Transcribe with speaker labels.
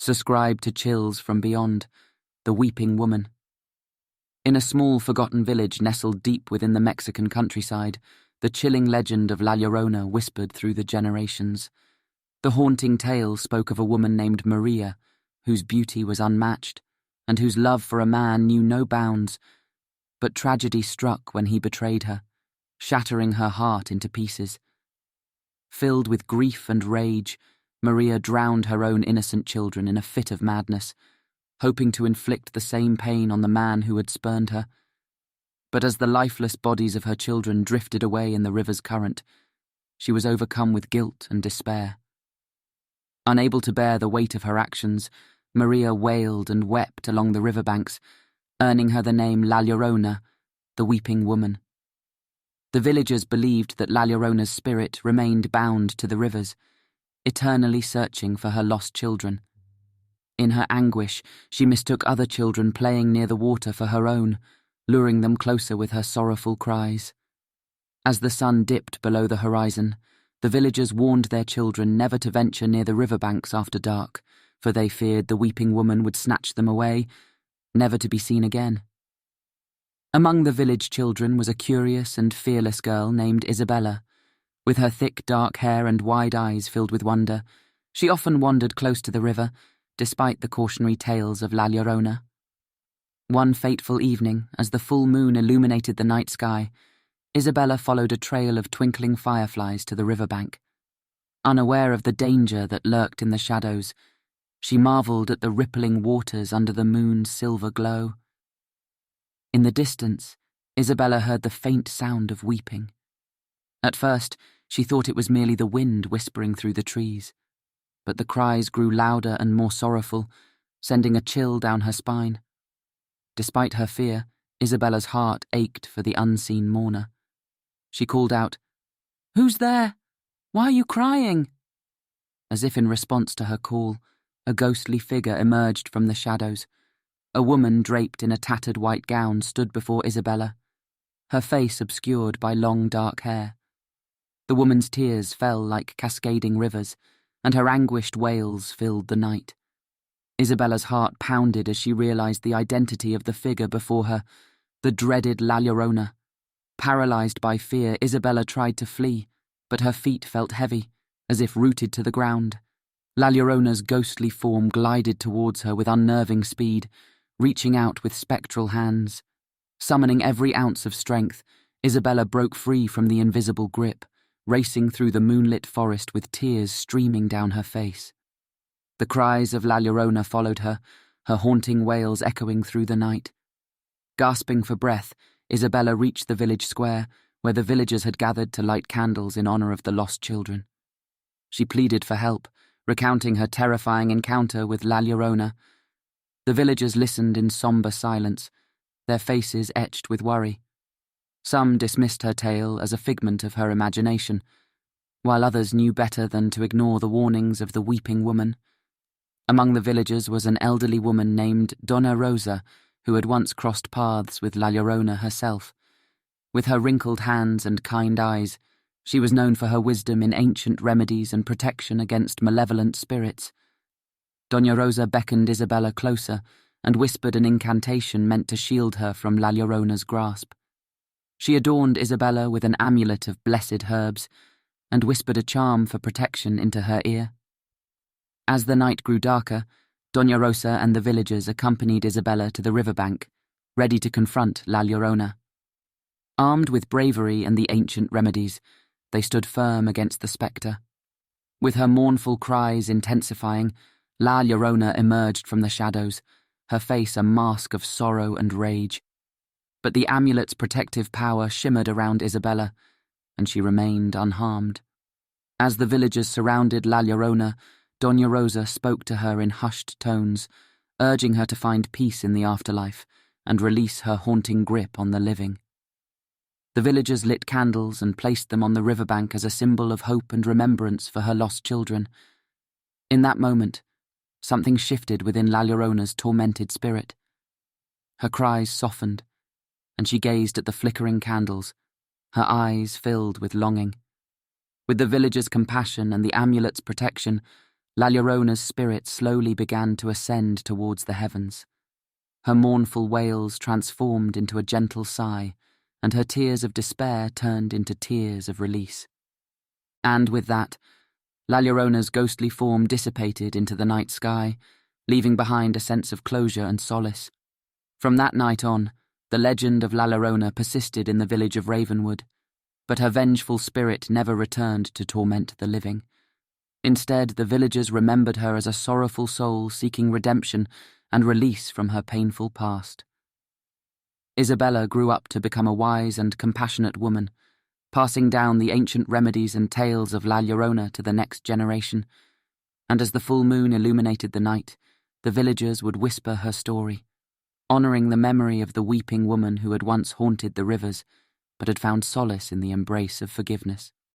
Speaker 1: subscribed to chills from beyond, the weeping woman. In a small, forgotten village nestled deep within the Mexican countryside, the chilling legend of La Llorona whispered through the generations. The haunting tale spoke of a woman named Maria, whose beauty was unmatched, and whose love for a man knew no bounds. But tragedy struck when he betrayed her, shattering her heart into pieces. Filled with grief and rage, Maria drowned her own innocent children in a fit of madness, hoping to inflict the same pain on the man who had spurned her. But as the lifeless bodies of her children drifted away in the river's current, she was overcome with guilt and despair. Unable to bear the weight of her actions, Maria wailed and wept along the riverbanks, earning her the name La Llorona, the weeping woman. The villagers believed that La Llorona's spirit remained bound to the rivers, eternally searching for her lost children. In her anguish, she mistook other children playing near the water for her own, luring them closer with her sorrowful cries. As the sun dipped below the horizon, the villagers warned their children never to venture near the riverbanks after dark, for they feared the weeping woman would snatch them away, never to be seen again. Among the village children was a curious and fearless girl named Isabella. With her thick dark hair and wide eyes filled with wonder, she often wandered close to the river, despite the cautionary tales of La Llorona. One fateful evening, as the full moon illuminated the night sky, Isabella followed a trail of twinkling fireflies to the riverbank. Unaware of the danger that lurked in the shadows, she marveled at the rippling waters under the moon's silver glow. In the distance, Isabella heard the faint sound of weeping. At first, she thought it was merely the wind whispering through the trees, but the cries grew louder and more sorrowful, sending a chill down her spine. Despite her fear, Isabella's heart ached for the unseen mourner. She called out, "Who's there? Why are you crying?" As if in response to her call, a ghostly figure emerged from the shadows. A woman draped in a tattered white gown stood before Isabella, her face obscured by long dark hair. The woman's tears fell like cascading rivers, and her anguished wails filled the night. Isabella's heart pounded as she realized the identity of the figure before her, the dreaded La Llorona. Paralyzed by fear, Isabella tried to flee, but her feet felt heavy, as if rooted to the ground. La Llorona's ghostly form glided towards her with unnerving speed, reaching out with spectral hands. Summoning every ounce of strength, Isabella broke free from the invisible grip, racing through the moonlit forest with tears streaming down her face. The cries of La Llorona followed her, her haunting wails echoing through the night. Gasping for breath, Isabella reached the village square, where the villagers had gathered to light candles in honor of the lost children. She pleaded for help, recounting her terrifying encounter with La Llorona. The villagers listened in somber silence, their faces etched with worry. Some dismissed her tale as a figment of her imagination, while others knew better than to ignore the warnings of the weeping woman. Among the villagers was an elderly woman named Donna Rosa, who had once crossed paths with La Llorona herself. With her wrinkled hands and kind eyes, she was known for her wisdom in ancient remedies and protection against malevolent spirits. Donna Rosa beckoned Isabella closer and whispered an incantation meant to shield her from La Llorona's grasp. She adorned Isabella with an amulet of blessed herbs and whispered a charm for protection into her ear. As the night grew darker, Donna Rosa and the villagers accompanied Isabella to the riverbank, ready to confront La Llorona. Armed with bravery and the ancient remedies, they stood firm against the spectre. With her mournful cries intensifying, La Llorona emerged from the shadows, her face a mask of sorrow and rage. But the amulet's protective power shimmered around Isabella, and she remained unharmed. As the villagers surrounded La Llorona, Donna Rosa spoke to her in hushed tones, urging her to find peace in the afterlife and release her haunting grip on the living. The villagers lit candles and placed them on the riverbank as a symbol of hope and remembrance for her lost children. In that moment, something shifted within La Llorona's tormented spirit. Her cries softened, and she gazed at the flickering candles, her eyes filled with longing. With the villagers' compassion and the amulet's protection, La Llorona's spirit slowly began to ascend towards the heavens. Her mournful wails transformed into a gentle sigh, and her tears of despair turned into tears of release. And with that, La Llorona's ghostly form dissipated into the night sky, leaving behind a sense of closure and solace. From that night on, the legend of La Llorona persisted in the village of Ravenwood, but her vengeful spirit never returned to torment the living. Instead, the villagers remembered her as a sorrowful soul seeking redemption and release from her painful past. Isabella grew up to become a wise and compassionate woman, passing down the ancient remedies and tales of La Llorona to the next generation, and as the full moon illuminated the night, the villagers would whisper her story, honouring the memory of the weeping woman who had once haunted the rivers, but had found solace in the embrace of forgiveness.